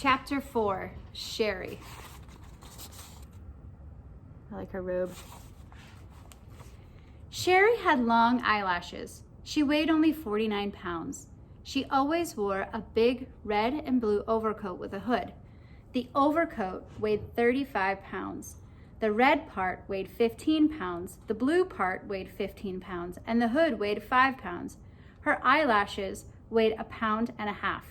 Chapter 4, Sharie. I like her robe. Sharie had long eyelashes. She weighed only 49 pounds. She always wore a big red and blue overcoat with a hood. The overcoat weighed 35 pounds. The red part weighed 15 pounds, the blue part weighed 15 pounds, and the hood weighed 5 pounds. Her eyelashes weighed 1.5 pounds.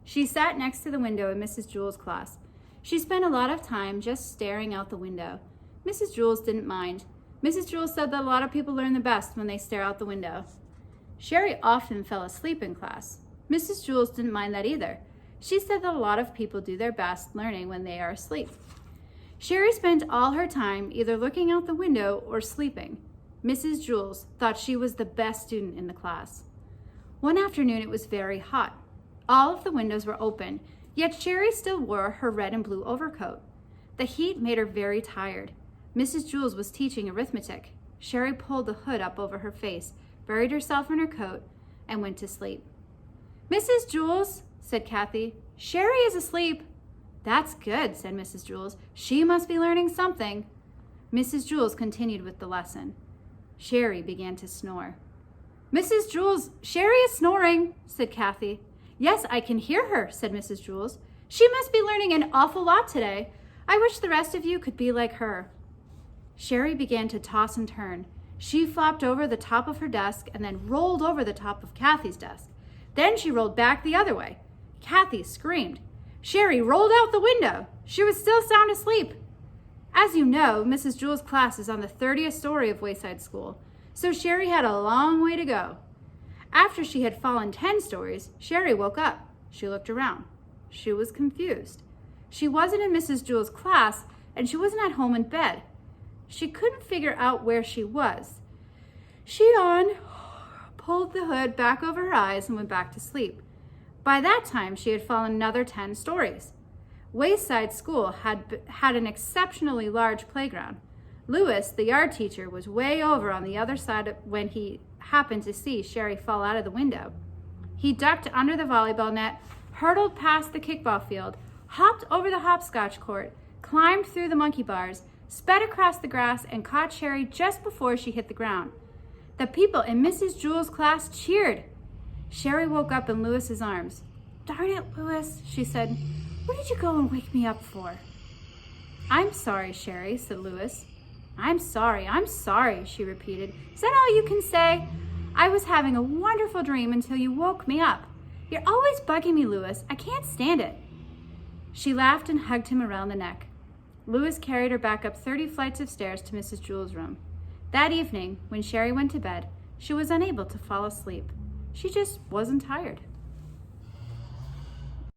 She sat next to the window in Mrs. Jewell's class. She spent a lot of time just staring out the window. Mrs. Jewell didn't mind. Mrs. Jewell said that a lot of people learn the best when they stare out the window. Sharie often fell asleep in class. Mrs. Jewell didn't mind that either. She said that a lot of people do their best learning when they are asleep. Sharie spent all her time either looking out the window or sleeping. Mrs. Jewell thought she was the best student in the class. One afternoon it was very hot. All of the windows were open, yet Sharie still wore her red and blue overcoat. The heat made her very tired. Mrs. Jewell was teaching arithmetic. Sharie pulled the hood up over her face, buried herself in her coat, and went to sleep. "Mrs. Jewell," said Kathy, "Sharie is asleep." "That's good," said Mrs. Jewell. "She must be learning something." Mrs. Jewell continued with the lesson. Sharie began to snore. "Mrs. Jewell, Sharie is snoring," said Kathy. "Yes, I can hear her," said Mrs. Jewell. "She must be learning an awful lot today. I wish the rest of you could be like her." Sharie began to toss and turn. She flopped over the top of her desk and then rolled over the top of Kathy's desk. Then she rolled back the other way. Kathy screamed. Sharie rolled out the window. She was still sound asleep. As you know, Mrs. Jewell's class is on the 30th story of Wayside School, so Sharie had a long way to go. After she had fallen 10 stories, Sharie woke up. She looked around. She was confused. She wasn't in Mrs. Jewell's class, and she wasn't at home in bed. She couldn't figure out where she was. She yawned, pulled the hood back over her eyes, and went back to sleep. By that time, she had fallen another 10 stories. Wayside School had an exceptionally large playground. Lewis, the yard teacher, was way over on the other side when he happened to see Sharie fall out of the window. He ducked under the volleyball net, hurtled past the kickball field, hopped over the hopscotch court, climbed through the monkey bars, sped across the grass, and caught Sharie just before she hit the ground. The people in Mrs. Jewell's class cheered. Sharie woke up in Lewis's arms. "Darn it, Lewis," she said. "What did you go and wake me up for?" "I'm sorry, Sharie," said Lewis. I'm sorry, she repeated. "Is that all you can say? I was having a wonderful dream until you woke me up. You're always bugging me, Lewis. I can't stand it." She laughed and hugged him around the neck. Lewis carried her back up 30 flights of stairs to Mrs. Jewell's room. That evening, when Sharie went to bed, she was unable to fall asleep. She just wasn't tired.